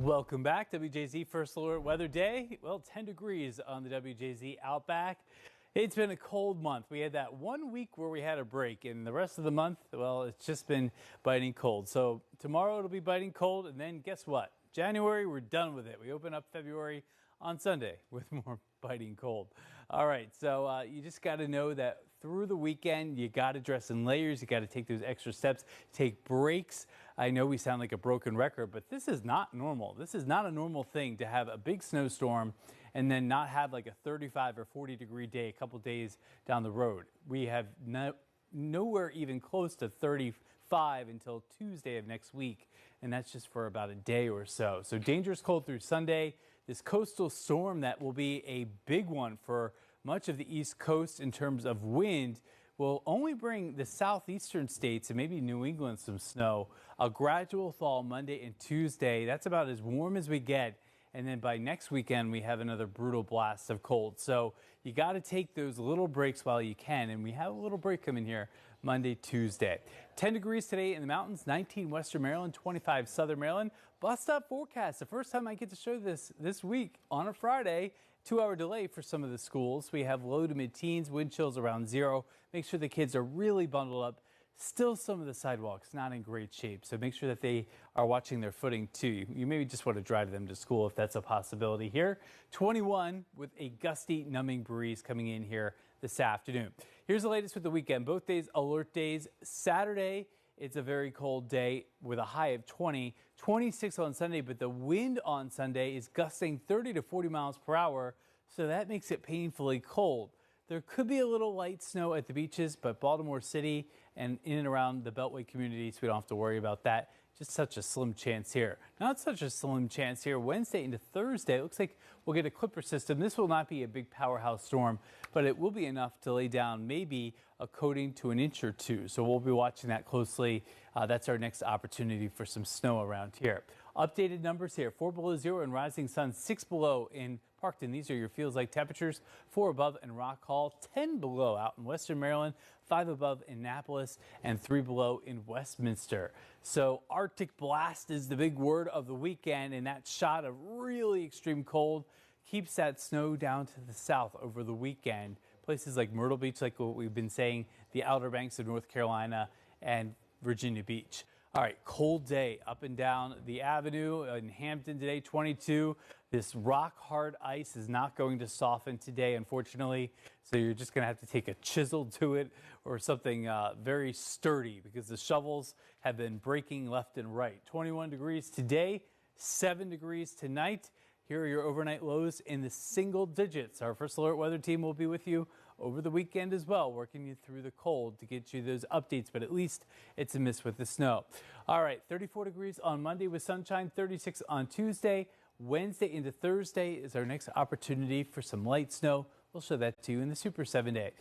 Welcome back. WJZ First Alert Weather Day. Well, 10 degrees on the WJZ Outback. It's been a cold month. We had that 1 week where we had a break, and the rest of the month, well, it's just been biting cold. So tomorrow it'll be biting cold, and then guess what? January, we're done with it. We open up February on Sunday with more biting cold. All right, so you just got to know that through the weekend, you got to dress in layers. You got to take those extra steps, take breaks. I know we sound like a broken record, but this is not normal. This is not a normal thing to have a big snowstorm and then not have like a 35 or 40 degree day a couple days down the road. We have nowhere even close to 35 until Tuesday of next week, and that's just for about a day or so. So dangerous cold through Sunday. This coastal storm that will be a big one for much of the East Coast in terms of wind will only bring the southeastern states and maybe New England some snow. A gradual thaw Monday and Tuesday. That's about as warm as we get. And then by next weekend, we have another brutal blast of cold. So you got to take those little breaks while you can. And we have a little break coming here Monday, Tuesday. 10 degrees today in the mountains, 19 Western Maryland, 25 Southern Maryland. Bust up forecast. The first time I get to show this week on a Friday. 2-hour delay for some of the schools. We have low to mid-teens, wind chills around 0. Make sure the kids are really bundled up. Still some of the sidewalks not in great shape, so make sure that they are watching their footing too. You maybe just want to drive them to school if that's a possibility here. 21 with a gusty, numbing breeze coming in here this afternoon. Here's the latest with the weekend. Both days alert days. Saturday, it's a very cold day with a high of 20, 26 on Sunday, but the wind on Sunday is gusting 30 to 40 miles per hour, so that makes it painfully cold. There could be a little light snow at the beaches, but Baltimore City and in and around the Beltway community, so we don't have to worry about that. Just such a slim chance here. Not such a slim chance here. Wednesday into Thursday, it looks like we'll get a clipper system. This will not be a big powerhouse storm, but it will be enough to lay down maybe a coating to an inch or two. So we'll be watching that closely. That's our next opportunity for some snow around here. Updated numbers here, 4 below 0 in Rising Sun, 6 below in Parkton. These are your feels like temperatures. 4 above in Rock Hall, 10 below out in Western Maryland, 5 above in Annapolis, and 3 below in Westminster. So Arctic blast is the big word of the weekend, and that shot of really extreme cold keeps that snow down to the south over the weekend. Places like Myrtle Beach, like what we've been saying, the Outer Banks of North Carolina, and Virginia Beach. All right, cold day up and down the avenue in Hampton today, 22. This rock hard ice is not going to soften today, unfortunately. So you're just going to have to take a chisel to it or something very sturdy because the shovels have been breaking left and right. 21 degrees today, 7 degrees tonight. Here are your overnight lows in the single digits. Our First Alert Weather team will be with you over the weekend as well, working you through the cold to get you those updates, but at least it's a miss with the snow. All right, 34 degrees on Monday with sunshine, 36 on Tuesday. Wednesday into Thursday is our next opportunity for some light snow. We'll show that to you in the Super 7 Day.